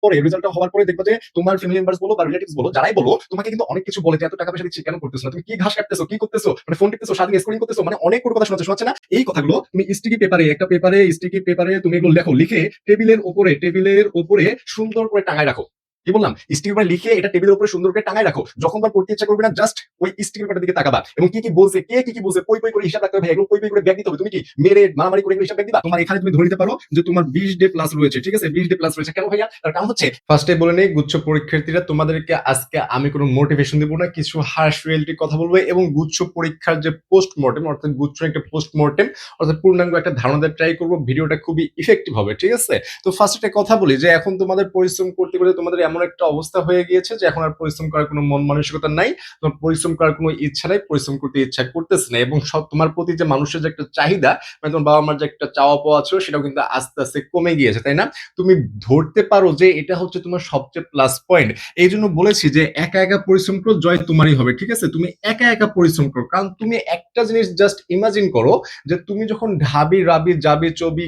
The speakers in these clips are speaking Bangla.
পরে রেজাল্টটা হওয়ার পরে দেখবা যে তোমার ফ্যামিলি মেম্বার্স বলো বা রিলেটিভস বলো যারাই বলো তোমাকে কিন্তু অনেক কিছু বলে যে এত টাকা পয়সা দিচ্ছি কেন করতেছো না, তুমি কি ঘাস কাটতেছো, কি করতেছো, মানে ফোন টিপতেছো, সারাদিন স্ক্রলিং করতেছো, মানে অনেক কোনো কথা শোনাচ্ছে না। এই কথাগুলো তুমি স্টিকি পেপারে তুমি এগুলো লেখো, লিখে টেবিলের উপরে সুন্দর করে টাঙায় রাখো। কি বললাম? স্টিকি পেপারে লিখে এটা টেবিলের উপরে সুন্দর করে টাঙায় রাখো। যখন বার পড়তে ইচ্ছা করবে না জাস্ট ওই স্টিকি পেপারের দিকে তাকাবা এবং কি কি বলছে, কে কি কি বলছে, পই পই করে হিসাব রাখতে হবে। ভাই এগুলো পই পই করে ব্যাগ দিতে হবে। তুমি কি মেরে মারামারি করে এগুলো হিসাব ব্যাগ দিবা? তোমার এখানে তুমি ধরে নিতে পারো যে তোমার 20 ডে প্লাস রয়েছে, ঠিক আছে? 20 ডে প্লাস রয়েছে কেন ভাইয়া? তার কারণ হচ্ছে ফার্স্টে বলে নেই গুচ্ছ পরীক্ষার্থীরা, তোমাদেরকে আজকে আমি কোনো মোটিভেশন দিব না, কিছু হার্শ রিয়েলিটি কথা বলবো এবং গুচ্ছ পরীক্ষার যে পোস্টমর্টেম অর্থাৎ গুচ্ছ একটা পোস্টমর্টেম অর্থাৎ পূর্ণাঙ্গ একটা ধারণা দেওয়ার ট্রাই করবো। ভিডিওটা খুবই ইফেক্টিভ হবে, ঠিক আছে? তো ফার্স্ট একটা কথা বলি যে এখন তোমাদের পরিশ্রম করতে করতে তোমাদের এমন একটা অবস্থা হয়ে গিয়েছে যে এখন আর পরিশ্রম করার কোনো মন মানসিকতা নাই, তোমার পরিশ্রম করার কোনো ইচ্ছা নাই, পরিশ্রম করতে ইচ্ছা করতেছে না এবং সব তোমার প্রতি যে মানুষের যে একটা চাহিদা, মানে তোমার বাবা মার যে একটা চাওয়া পাওয়া ছিল সেটাও কিন্তু আস্তে আস্তে কমে গিয়েছে, তাই না? তুমি ধরতে পারো যে এটা হচ্ছে তোমার সবচেয়ে প্লাস পয়েন্ট। এই জন্য বলেছি যে একা একা পরিশ্রম করো, জয় তোমারই হবে, ঠিক আছে? তুমি একা একা পরিশ্রম করো, কারণ তুমি একটা জিনিস জাস্ট ইমাজিন করো যে তুমি যখন ঢাবি রাবি জাবি চবি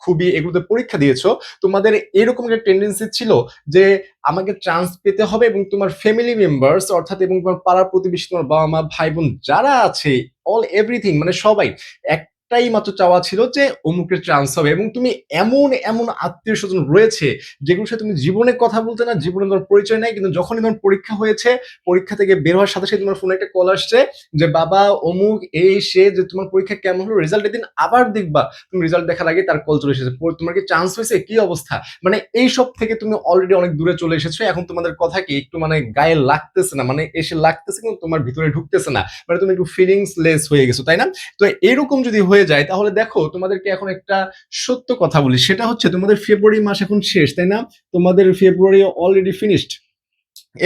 খুবই এগুলোতে পরীক্ষা দিয়েছো, তোমাদের এরকম একটা টেন্ডেন্সি ছিল যে আমাকে চান্স পেতে হবে এবং তোমার ফ্যামিলি মেম্বার্স অর্থাৎ এবং তোমার পাড়া প্রতিবেশী, তোমার বাবা মা ভাই বোন যারা আছে, অল এভরিথিং মানে সবাই একটাই মাত্র চাওয়া ছিল যে অমুকের চান্স হবে। এবং তুমি এমন এমন আত্মীয় স্বজন রয়েছে যেগুলোর সাথে তুমি জীবনে কথা বলতে না, জীবনে তোমার পরিচয় নাই, কিন্তু যখনই তোমার পরীক্ষা হয়েছে, পরীক্ষা থেকে বের হওয়ার সাথে সাথে তোমার ফোনে একটা কল আসছে যে বাবা অমুক এই সে, যে তোমার পরীক্ষা কেমন হলো, রেজাল্ট দিন আবার দেখবা। তুমি রেজাল্ট দেখার আগে তার কল চলে এসেছে, তোমার কি চান্স হয়েছে, কি অবস্থা, মানে এই সব থেকে তুমি অলরেডি অনেক দূরে চলে এসেছো। এখন তোমাদের কথা কি একটু মানে গায়ে লাগতেছে না, মানে এসে লাগতেছে কিন্তু তোমার ভিতরে ঢুকতেছে না, মানে তুমি একটু ফিলিংস লেস হয়ে গেছো, তাই না? তো এরকম যদি হয়ে যায় তাহলে দেখো তোমাদেরকে এখন একটা সত্য কথা বলি, সেটা হচ্ছে তোমাদের ফেব্রুয়ারি মাস এখন শেষ, তাই না? তোমাদের ফেব্রুয়ারি অলরেডি ফিনিশড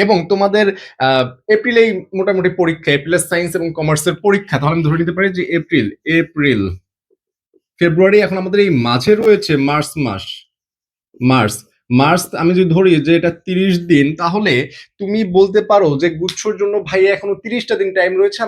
এবং তোমাদের আহ এপ্রিলেই মোটামুটি পরীক্ষা, এপ্রিলের সায়েন্স এবং কমার্সের পরীক্ষা। তাহলে আমি ধরে নিতে পারি যে এপ্রিল এপ্রিল ফেব্রুয়ারি এখন আমাদের এই মাঝে রয়েছে মার্চ মাস। মার্চ মার্চ আমি যদি ধরি যে এটা 30 দিন, তাহলে তুমি বলতে পারো যে গুচ্ছর জন্য ভাইয়া এখনো 30টা দিন টাইম রয়েছে।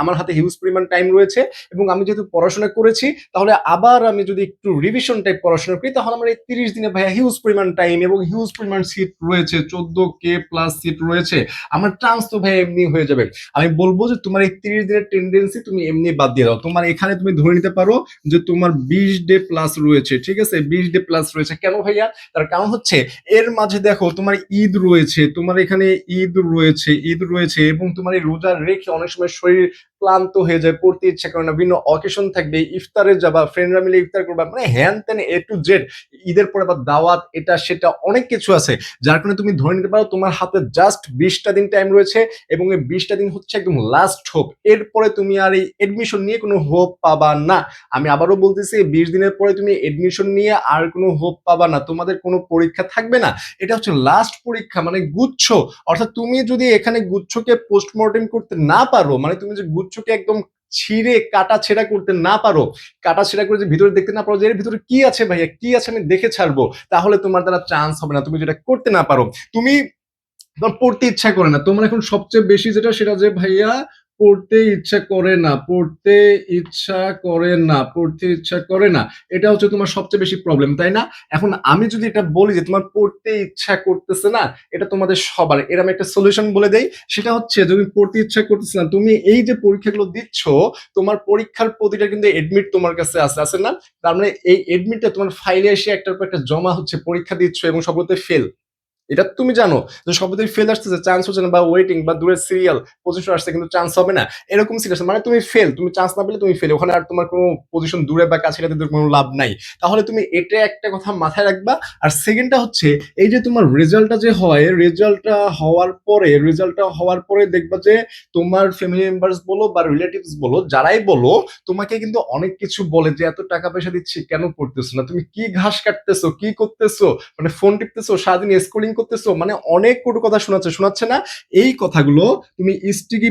আমার হাতে হিউজ পরিমাণ টাইম রয়েছে এবং আমি যেহেতু পড়াশোনা করেছি, তাহলে আবার আমি যদি একটু রিভিশন টাইপ পড়াশোনা করি তাহলে আমার এই 30 দিনে ভাইয়া হিউজ পরিমাণ টাইম এবং হিউজ পরিমাণ সিট রয়েছে, 14K প্লাস সিট রয়েছে। আমার চান্স তো ভাইয়া এমনি হয়ে যাবে। আমি বলবো যে তোমার এই 30 দিনের টেন্ডেন্সি তুমি এমনি বাদ দিয়ে দাও। তোমার এখানে তুমি ধরে নিতে পারো যে তোমার 20 ডে প্লাস রয়েছে, ঠিক আছে? 20 ডে প্লাস রয়েছে কেন ভাইয়া? তার কারণ হচ্ছে এর মাঝে দেখো তোমার ঈদ রয়েছে, তোমার এখানে ঈদ রয়েছে এবং তোমার এই রোজা রেখে অনেক সময় শরীর ক্লান্ত হয়ে যায়, পড়তে ইচ্ছা করে না, বিভিন্ন অকেশন থাকবে, ইফতারে যাবা, ফ্রেন্ডরা মিলে ইফতার করবা, মানে হ্যান ত্যান এ টু জেড, ঈদের পরে আবার দাওয়াত, এটা সেটা অনেক কিছু আছে। যার কারণে তুমি ধরে নিতে পারো তোমার হাতে জাস্ট 20টা দিন টাইম রয়েছে এবং এই 20টা দিন হচ্ছে একদম লাস্ট হোপ। এরপরে তুমি আর এই এডমিশন নিয়ে কোনো হোপ পাবা না। আমি আবারও বলতেছি 20 দিনের পরে তুমি এডমিশন নিয়ে আর কোনো হোপ পাবা না, তোমাদের কোনো পরীক্ষা থাকবে না। এটা হচ্ছে লাস্ট পরীক্ষা, মানে গুচ্ছ। অর্থাৎ তুমি যদি এখানে গুচ্ছকে পোস্টমর্টেম করতে না পারো, মানে তুমি যে গুচ্ছকে একদম ছিঁড়ে কাটা ছেঁড়া করতে না পারো, কাটা ছেঁড়া করে যে ভিতরে দেখতে না পারো যে এর ভিতরে কি আছে ভাইয়া, কি আছে আমি দেখে ছাড়বো, তাহলে তোমার দ্বারা চান্স হবে না। তুমি যেটা করতে না পারো, তুমি তোমার পড়তে ইচ্ছা করে না, তোমার এখন সবচেয়ে বেশি যেটা সেটা যে ভাইয়া পড়তে ইচ্ছা করে না, পড়তে ইচ্ছা করে না, পড়তে ইচ্ছা করে না, এটা হচ্ছে তোমার সবচেয়ে বেশি প্রবলেম, তাই না? এখন আমি যদি এটা বলি যে তোমার পড়তে ইচ্ছা করতেছে না, এটা তোমাদের সবার, এর আমি একটা সলিউশন বলে দেই। সেটা হচ্ছে তুমি পড়তে ইচ্ছা করতেছে না, তুমি এই যে পরীক্ষাগুলো দিচ্ছ, তোমার পরীক্ষার প্রতিটা কিন্তু এডমিট তোমার কাছে আছে, আছে না? তার মানে এই এডমিটটা তোমার ফাইলে এসে একটার পর একটা জমা হচ্ছে, পরীক্ষা দিচ্ছ এবং সবগুলোতে ফেল। এটা তুমি জানো যে সবগুলোতেই ফেল আসতেছে, চান্স হচ্ছে না, বা ওয়েটিং বা দূরের সিরিয়াল পজিশন আসছে কিন্তু চান্স হবে না, এরকম সিচুয়েশন, মানে তুমি ফেল, তুমি চান্স না পেলে তুমি ফেল, ওখানে আর তোমার কোনো পজিশন দূরে বা কাছে কোনো লাভ নাই। তাহলে তুমি এটা একটা কথা মাথায় রাখবা। আর সেকেন্ডটা হচ্ছে এই যে তোমার রেজাল্টটা যে হয়, রেজাল্টটা হওয়ার পরে দেখবা যে তোমার ফ্যামিলি মেম্বার্স বলো বা রিলেটিভস বলো যারাই বলো, তোমাকে কিন্তু অনেক কিছু বলে যে এত টাকা পয়সা দিচ্ছি কেন করতেছো না, তুমি কি ঘাস কাটতেছো, কি করতেছো, মানে ফোন টিপতেছো, সারাদিন স্ক্রলিং করতেছো, মানে অনেক কটু কথা শোনাচ্ছে না? এই কথাগুলো তুমি স্টিকি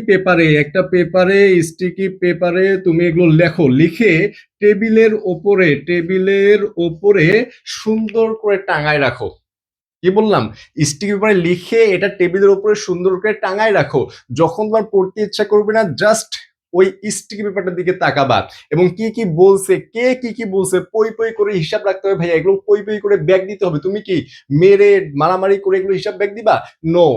পেপারে তুমি এগুলো লেখো, লিখে টেবিলের ওপরে সুন্দর করে টাঙায় রাখো। কি বললাম? স্টিকি পেপারে লিখে এটা টেবিলের উপরে সুন্দর করে টাঙায় রাখো। যখন তোমার পড়তে ইচ্ছা করবে না জাস্ট ওই স্টিকি পেপারটার দিকে তাকাবা এবং কি কি বলছে, কে কি কি বলছে, পই পই করে হিসাব রাখতে হবে ভাইয়া। এগুলো পই পই করে ব্যাগ দিতে হবে। তুমি কি মেরে মারামারি করে এগুলো হিসাব ব্যাগ দিবা? নো,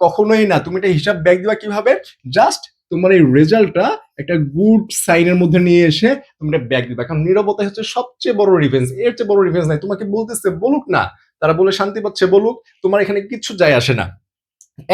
কখনোই না। তুমি এটা হিসাব ব্যাগ দিবা কিভাবে? জাস্ট তোমার এই রেজাল্টটা একটা গুড সাইনের মধ্যে নিয়ে এসে তুমি এটা ব্যাগ দিবা। কারণ নীরবতা হচ্ছে সবচেয়ে বড় রিভেঞ্জ, এর চেয়ে বড় রিভেঞ্জ নাই। তোমাকে বলতেছে বলুক না, তারা বলে শান্তি পাচ্ছে বলুক, তোমার এখানে কিচ্ছু যায় আসে না।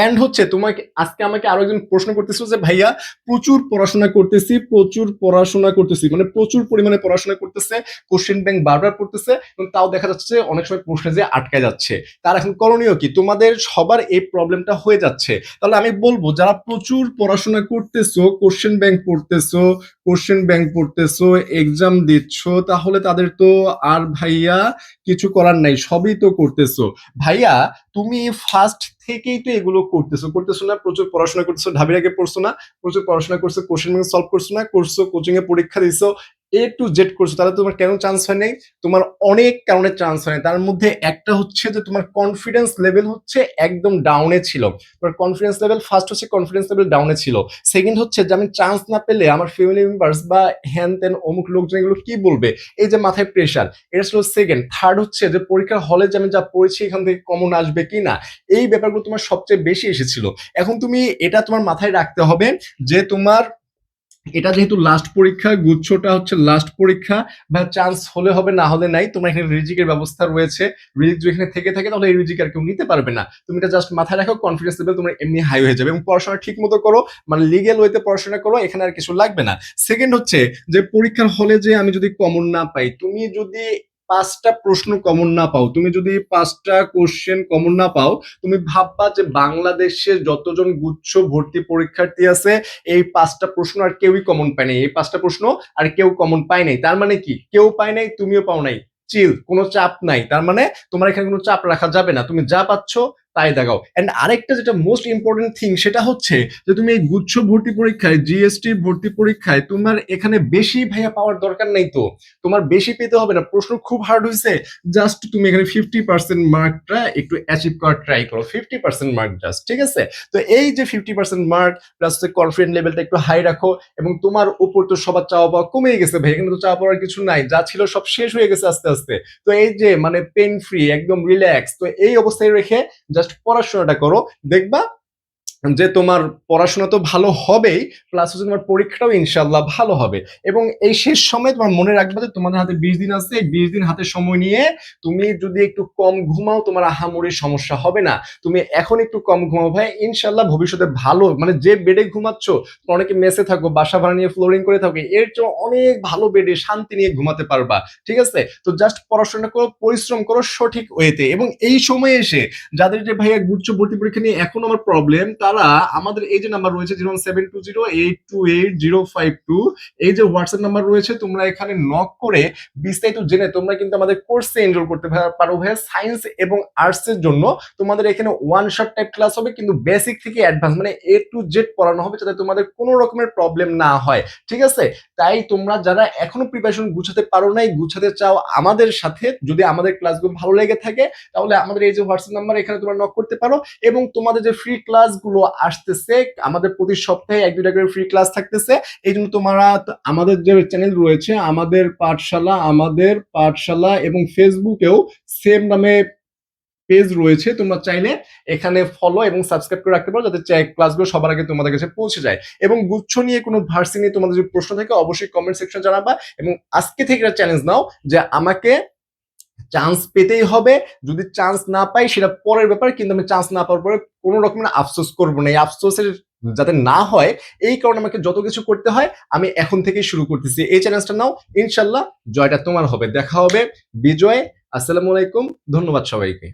এন্ড হচ্ছে তোমাকে আজকে আমাকে আরো একজন প্রশ্ন করতেছিল যে ভাইয়া প্রচুর পড়াশোনা করতেছি, প্রচুর পড়াশোনা করতেছি, মানে প্রচুর পরিমাণে পড়াশোনা করতেছে, কোশ্চেন ব্যাংক বারবার পড়তেছে, এবং তাও দেখা যাচ্ছে যে অনেক সময় প্রশ্নে যে আটকায় যাচ্ছে। তার এখন করণীয় কি? তোমাদের সবার এই প্রবলেমটা হয়ে যাচ্ছে। তাহলে আমি বলবো যারা প্রচুর পড়াশোনা করতেছো, কোশ্চেন ব্যাংক পড়তেছো, এক্সাম দিচ্ছ, তাহলে তাদের তো আর ভাইয়া কিছু করার নাই, সবই তো করতেছো। ভাইয়া তুমি ফার্স্ট থেকেই তো এগুলো করতেছো না? প্রচুর পড়াশোনা করতেছো, ঢাবির আগে পড়ছো না? প্রচুর পড়াশোনা করছো, কোশ্চেন ব্যাংক সলভ করছো না? করছো, কোচিং এ পরীক্ষা দিছো, এ টু জেড করছো, তাহলে তোমার কেন চান্স হয় নাই? তোমার অনেক কারণে চান্স হয় নাই। তার মধ্যে একটা হচ্ছে যে তোমার কনফিডেন্স লেভেল হচ্ছে একদম ডাউনে ছিল। তোমার কনফিডেন্স লেভেল, ফার্স্ট হচ্ছে কনফিডেন্স লেভেল ডাউনে ছিল। সেকেন্ড হচ্ছে যে আমি চান্স না পেলে আমার ফ্যামিলি মেম্বার্স বা হ্যান ত্যান অমুক লোকজন এগুলো কি বলবে, এই যে মাথায় প্রেশার, এটা ছিল সেকেন্ড। থার্ড হচ্ছে যে পরীক্ষার হলে যে আমি যা পড়েছি এখান থেকে কমন আসবে কি না, এই ব্যাপারগুলো তোমার সবচেয়ে বেশি এসেছিল। এখন তুমি এটা তোমার মাথায় রাখতে হবে যে তোমার এটা যেহেতু লাস্ট পরীক্ষা, গুচ্ছটা হচ্ছে লাস্ট পরীক্ষা, বা চান্স হলে হবে না হলে নাই, তোমার এখানে রিজিকের ব্যবস্থা রয়েছে। রিজিক যদি এখানে থেকে থাকে তাহলে এই রিজিক আর কেউ নিতে পারবে না। তুমি এটা জাস্ট মাথায় রাখো, কনফিডেন্স লেভেল তোমার এমনি হাই হয়ে যাবে, এবং পড়াশোনা ঠিক মতো করো, মানে লিগেল ওয়েতে পড়াশোনা করো, এখানে আর কিছু লাগবে না। সেকেন্ড হচ্ছে যে পরীক্ষার হলে যে আমি যদি কমন না পাই, তুমি যদি 5টা প্রশ্ন কমন না পাও, তুমি যদি 5টা কোশ্চেন কমন না পাও, তুমি ভাববা যে বাংলাদেশে যতজন গুচ্ছ ভর্তি পরীক্ষার্থী আছে এই 5টা প্রশ্ন আর কেউই কমন পায় নাই, এই 5টা প্রশ্ন আর কেউ কমন পায় নাই। তার মানে কি? কেউ পায় নাই, তুমিও পাও নাই, চিল, কোনো চাপ নাই। তার মানে তোমার এখানে কোনো চাপ রাখা যাবে না, তুমি যা পাচ্ছ তাই দেখাও। এন্ড আরেকটা যেটা মোস্ট ইম্পর্টেন্ট থিং, সেটা হচ্ছে যে তুমি এই গুচ্ছ ভর্তি পরীক্ষায়, জিএসটি ভর্তি পরীক্ষায় তোমার এখানে বেশি ভাইয়া পাওয়ার দরকার নেই তো। তোমার বেশি পেতে হবে না, প্রশ্ন খুব হার্ড হয়েছে, জাস্ট তুমি এখানে 50% মার্কটা একটু অ্যাচিভ করার ট্রাই করো, 50% মার্ক জাস্ট, ঠিক আছে? তো এই যে 50% মার্ক প্লাস কনফিডেন্ট লেভেলটা একটু হাই রাখো, এবং তোমার উপর তো সবার চাওয়া পাওয়া কমে গেছে ভাই, এখানে তো চাওয়া পাওয়ার কিছু নাই, যা ছিল সব শেষ হয়ে গেছে আস্তে আস্তে। তো এই যে মানে পেন ফ্রি, একদম রিল্যাক্স, তো এই অবস্থায় রেখে জাস্ট পড়াশোনাটা করো, দেখবা যে তোমার পড়াশোনা তো ভালো হবেই, প্লাস হচ্ছে তোমার পরীক্ষাটাও ইনশাল্লাহ ভালো হবে। এবং এই শেষ সময় তোমার মনে রাখবে যে তোমাদের হাতে 20 দিন আছে, এই 20 দিন হাতে সময় নিয়ে তুমি যদি একটু কম ঘুমাও, তোমার আহামরি সমস্যা হবে না। তুমি এখন একটু কম ঘুমাও ভাই, ইনশাল্লাহ ভবিষ্যতে ভালো, মানে যে বেডে ঘুমাচ্ছ, অনেকে মেসে থাকো, বাসা ভাড়া নিয়ে ফ্লোরিং করে থাকো, এর চেয়ে অনেক ভালো বেডে শান্তি নিয়ে ঘুমাতে পারবা, ঠিক আছে? তো জাস্ট পড়াশোনা করো, পরিশ্রম করো সঠিক ওয়েতে। এবং এই সময়ে এসে যাদের যে ভাইয়া গুচ্ছ ভর্তি পরীক্ষা নিয়ে এখন আমার প্রবলেম, তারা আমাদের এই যে নাম্বার রয়েছে 01720828052, এই যে হোয়াটসঅ্যাপ নাম্বার রয়েছে, তোমরা এখানে নক করে বিস্তারিত জেনে তোমরা কিন্তু আমাদের কোর্সে এনরোল করতে পারো ভাইয়া। সায়েন্স এবং আর্টস এর জন্য তোমাদের এখানে ওয়ান শট টাইপ ক্লাস হবে, কিন্তু বেসিক থেকে অ্যাডভান্স মানে এ টু জেড পড়ানো হবে, যাতে তোমাদের কোনো রকমের প্রবলেম না হয়, ঠিক আছে? তাই তোমরা যারা এখনো প্রিপারেশন গুছাতে পারো নাই, গুছাতে চাও আমাদের সাথে, যদি আমাদের ক্লাসগুলো ভালো লেগে থাকে, তাহলে আমাদের এই যে হোয়াটসঅ্যাপ নাম্বার, এখানে তোমরা নক করতে পারো। এবং তোমাদের যে ফ্রি ক্লাসগুলো আসতেছে, আমাদের প্রতি সপ্তাহে 1-2টা করে ফ্রি ক্লাস থাকতেছে, এই জন্য তোমরা আমাদের যে চ্যানেল রয়েছে আমাদের পাঠশালা এবং ফেসবুকেও সেম নামে পেজ রয়েছে, তোমরা চাইলে এখানে ফলো এবং সাবস্ক্রাইব করে রাখতে পারো, যাতে ক্লাসগুলো সবার আগে তোমাদের কাছে পৌঁছে যায়। এবং গুচ্ছ নিয়ে কোনো ভার্সি নিয়ে তোমাদের যদি প্রশ্ন থাকে অবশ্যই কমেন্ট সেকশনে জানাবা, এবং আজকে থেকে একটা চ্যালেঞ্জ নাও যে আমাকে চান্স পেতেই হবে, যদি চান্স না পাই সেটা পরের ব্যাপার, কিন্তু আমি চান্স না পাওয়ার পরে কোনো রকমের আফসোস করবো না। এই আফসোসের যাতে না হয়, এই কারণে আমাকে যত কিছু করতে হয় আমি এখন থেকেই শুরু করতেছি। এই চ্যালেঞ্জটা নাও, ইনশাল্লাহ জয়টা তোমার হবে। দেখা হবে বিজয়। আসসালামু আলাইকুম, ধন্যবাদ সবাইকে।